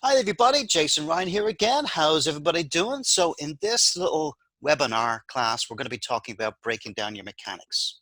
Hi everybody, Jason Ryan here again. How's everybody doing? So in this little webinar class, we're going to be talking about breaking down your mechanics.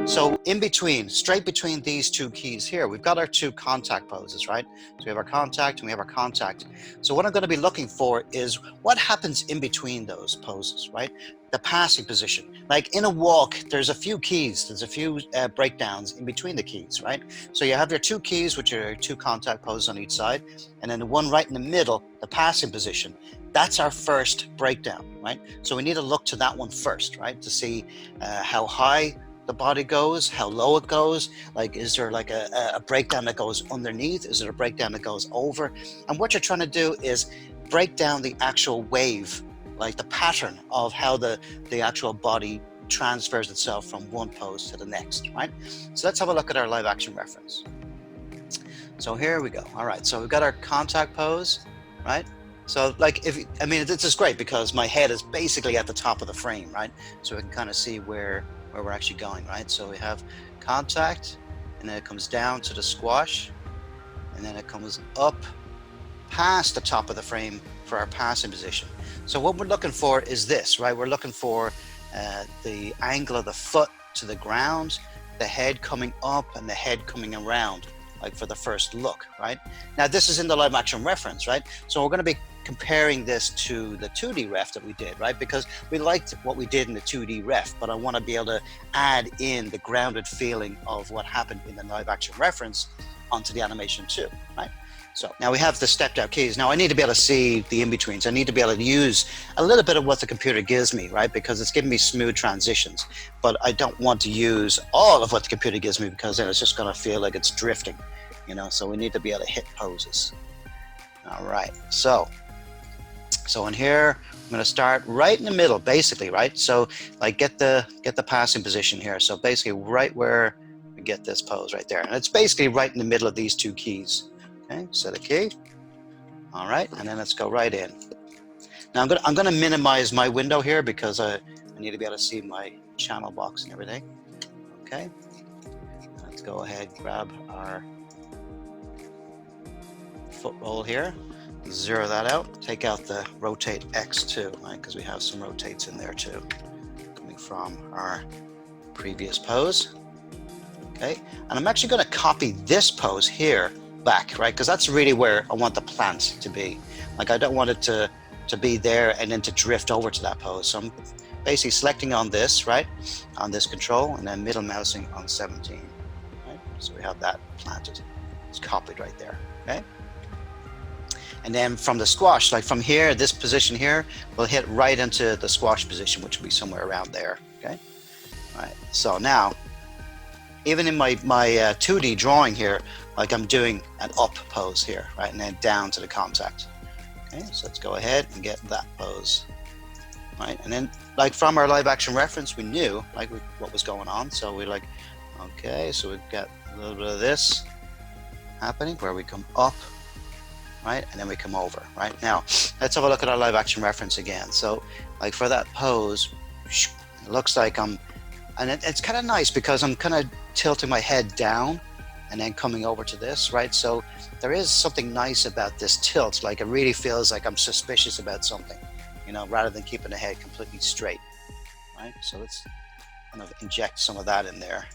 So in between, straight between these two keys here, we've got our two contact poses, right? So we have our contact and we have our contact. So what I'm going to be looking for is what happens in between those poses, right? The passing position. Like in a walk, there's a few keys, there's a few breakdowns in between the keys, right? So you have your two keys, which are two contact poses on each side, and then the one right in the middle, the passing position. That's our first breakdown, right? So we need to look to that one first, right? To see how high the body goes, how low it goes. Like, is there like a breakdown that goes underneath? Is there a breakdown that goes over? And what you're trying to do is break down the actual wave, like the pattern of how the actual body transfers itself from one pose to the next, right? So let's have a look at our live action reference. So here we go. All right, so we've got our contact pose, right? So like, I mean, this is great because my head is basically at the top of the frame, right? So we can kind of see where we're actually going, right? So we have contact, and then it comes down to the squash, and then it comes up past the top of the frame for our passing position. So what we're looking for is this, right? We're looking for the angle of the foot to the ground, the head coming up and the head coming around, like for the first look, right? Now this is in the live action reference, right? So we're going to be comparing this to the 2D ref that we did, right? Because we liked what we did in the 2D ref, but I want to be able to add in the grounded feeling of what happened in the live action reference onto the animation too, right? So now we have the stepped out keys. Now I need to be able to see the in-betweens. I need to be able to use a little bit of what the computer gives me, right? Because it's giving me smooth transitions, but I don't want to use all of what the computer gives me because then it's just going to feel like it's drifting, you know? So we need to be able to hit poses. All right, so in here, I'm going to start right in the middle, basically, right? So like get the passing position here. So basically right where we get this pose right there. And it's basically right in the middle of these two keys. Okay, set a key. All right, and then let's go right in. Now I'm gonna minimize my window here because I need to be able to see my channel box and everything. Okay, let's go ahead, grab our foot roll here, zero that out, take out the rotate X too, right? Because we have some rotates in there too, coming from our previous pose. Okay, and I'm actually going to copy this pose here back, right? Because that's really where I want the plant to be. Like I don't want it to be there and then to drift over to that pose. So I'm basically selecting on this, right? On this control, and then middle mousing on 17. Right? So we have that planted. It's copied right there. Okay. And then from the squash, like from here, this position here, we'll hit right into the squash position, which will be somewhere around there. Okay. All right. So now, even in my 2D drawing here, like I'm doing an up pose here, right? And then down to the contact. Okay, so let's go ahead and get that pose, right? And then like from our live action reference, we knew like what was going on. So we're like, okay, so we've got a little bit of this happening where we come up, right? And then we come over, right? Now, let's have a look at our live action reference again. So like for that pose, it looks like and it's kind of nice because I'm kind of tilting my head down and then coming over to this, right? So there is something nice about this tilt. Like it really feels like I'm suspicious about something, you know, rather than keeping the head completely straight, right? So let's kind of inject some of that in there,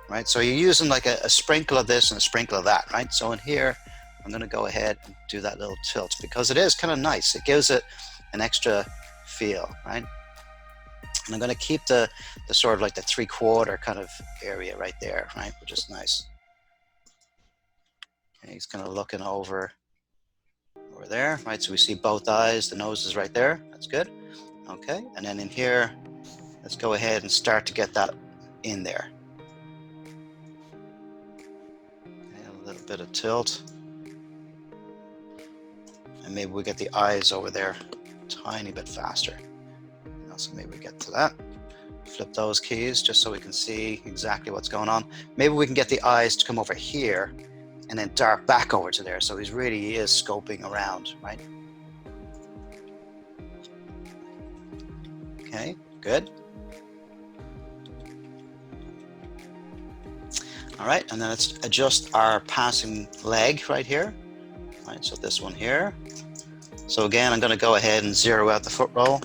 right? So you're using like a sprinkle of this and a sprinkle of that, right? So in here, I'm going to go ahead and do that little tilt because it is kind of nice. It gives it an extra feel, right? And I'm going to keep the sort of like the 3/4 kind of area right there, right? Which is nice. Okay, he's kind of looking over there, right? So we see both eyes, the nose is right there. That's good. Okay, and then in here, let's go ahead and start to get that in there. Okay, a little bit of tilt. And maybe we get the eyes over there a tiny bit faster. So maybe we get to that. Flip those keys just so we can see exactly what's going on. Maybe we can get the eyes to come over here and then dart back over to there. So he really is scoping around, right? Okay, good. All right, and then let's adjust our passing leg right here. All right, so this one here. So again, I'm going to go ahead and zero out the foot roll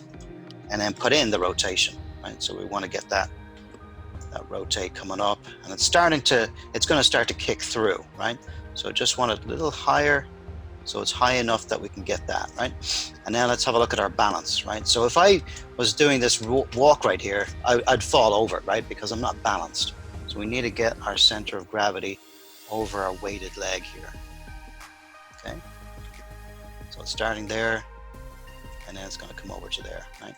and then put in the rotation, right? So we want to get that rotate coming up, and it's going to start to kick through, right? So just want it a little higher, so it's high enough that we can get that, right? And now let's have a look at our balance, right? So if I was doing this walk right here, I'd fall over, right? Because I'm not balanced. So we need to get our center of gravity over our weighted leg here. Okay. So it's starting there, and then it's going to come over to there, right?